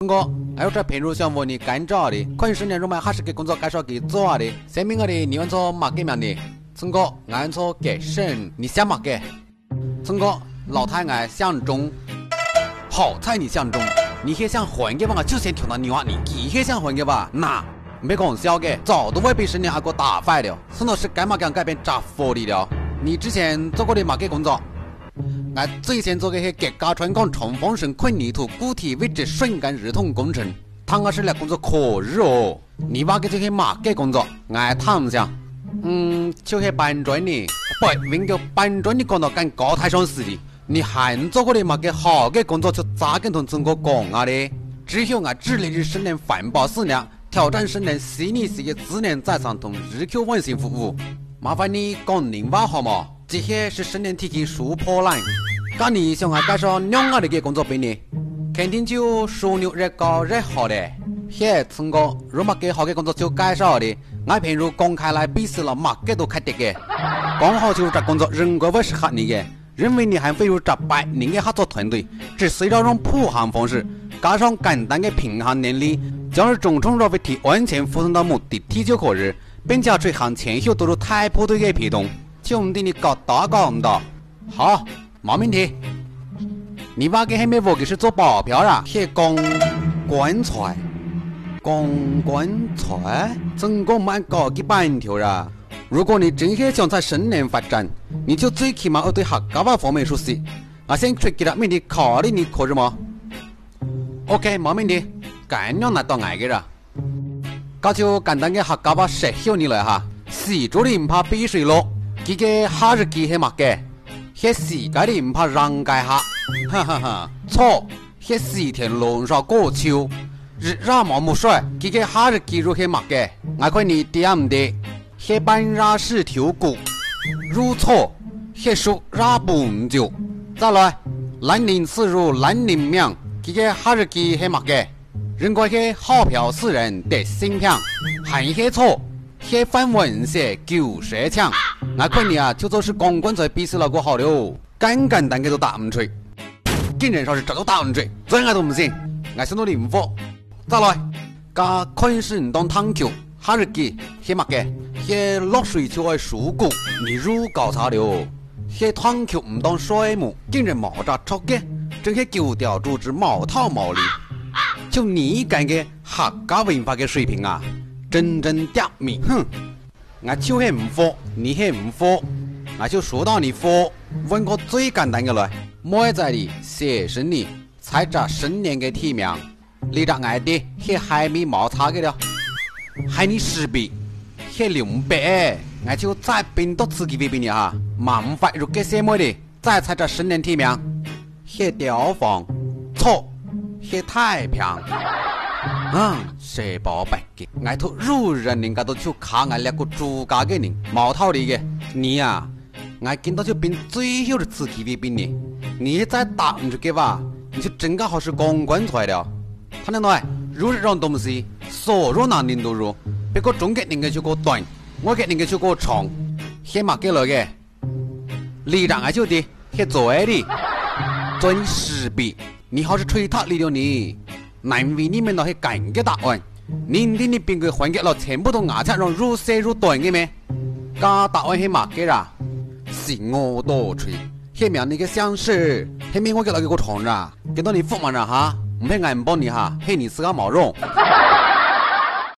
我还有这平时想问你干找的，可能10年入门还是给工作介绍给做的。声明我的你问错马给名的，陈哥按错给省，你想马给？陈哥老太爱相中，好彩你相中，你还想换给吧？就先听到你话，你还想换给吧？那没讲笑的，早都会被10年阿哥打坏了。孙老师干嘛敢改变扎佛的了？你之前做过的马给工作？俺最先做的是给家川港冲锋绳捆泥土固体位置瞬间日通工程，他那是来工作可日哦。你把给这些马给工作，俺谈想，就是搬砖的，不，为了搬砖的工作干高台上死的。你还做过的马给好的工作就咋跟同陈哥讲啊的？只有俺致力于10年环保4年，挑战10年虚拟世界智能再生同日 Q 稳性服务。麻烦你讲明白好吗？这些是10年提起输破烂。讲你想介绍2个的工作给你，肯定就收入越高越好的。现陈哥如果给好的工作就介绍的，俺平时公开来比试了马给都开的个。刚好就是这工作人格会适合你的，认为你还会有这100人的合作团队，只需要用普航方式加上简单的平衡能力，将而总冲绕飞体完全服从到目的地就可以，并且随行前后都是太部队的陪同，兄弟你搞大搞唔到？好，没问题。你把给还没我给是做保镖啦，去公棺材，公棺材，整个蛮搞个半条啦。如果你真是想在10年发展，你就最起码要对客家话方面熟悉。先出给他问题考虑你可以吗 ？OK， 没问题，干样拿到爱的啦。那就简单的客家话学晓你来哈。洗足的唔怕比水落，这个哈日记系乜嘅？些世界的唔怕让界下，哈哈哈，错，些西田龙上过秋，日热毛木帅，这个哈日记入系乜嘅？我看你点唔的？些半热是条骨，入错，些属热不久。再来，兰陵刺入兰陵庙，这个哈日记系乜嘅？人家是好嫖死人的新片，还是错？些范文写旧蛇枪，我看你就做是公关才比试了过好了，简单的都打唔出，竟然说是这都打唔出，真爱都唔信，我想到你唔服。再来，加看是唔当汤球，哈日记些乜嘅？些落水球爱熟骨，你入搞差了，些汤球唔当水母，竟然冒着臭嘅，真是丢掉组织毛套毛里。就你干个客家文化的水平啊，真正刁民！哼，我就是唔服，你还唔服，我就说到你服。问个最简单的来，莫在你写生你才这10年的体面，你这爱的还还没毛差个了，还你10笔，还200，我就再编多次给你哈，蛮快入给什么的，再才这10年体面，还雕房错。些太平，谁宝贝的？爱托路人人家都去看俺2个主家的人，毛套的个你呀，俺见到就变最后的自己为兵的，你再打唔出去吧，你就真个好是公关出来了。他那来，如这种东西，所有男人都入，别个中给人家就过短，我给人家就过长，些嘛给来个，你让俺就的，些做的，准10笔。你好是吹他里了你，难为你们那些干的答案，你的兵个还给了全部都牙擦让入色入短的咩？加答案是嘛嘅啦？是我多吹，下面那个相识，下面我给那个长啦，给到你服嘛啦哈，唔系俺帮你哈，嘿你自个毛用。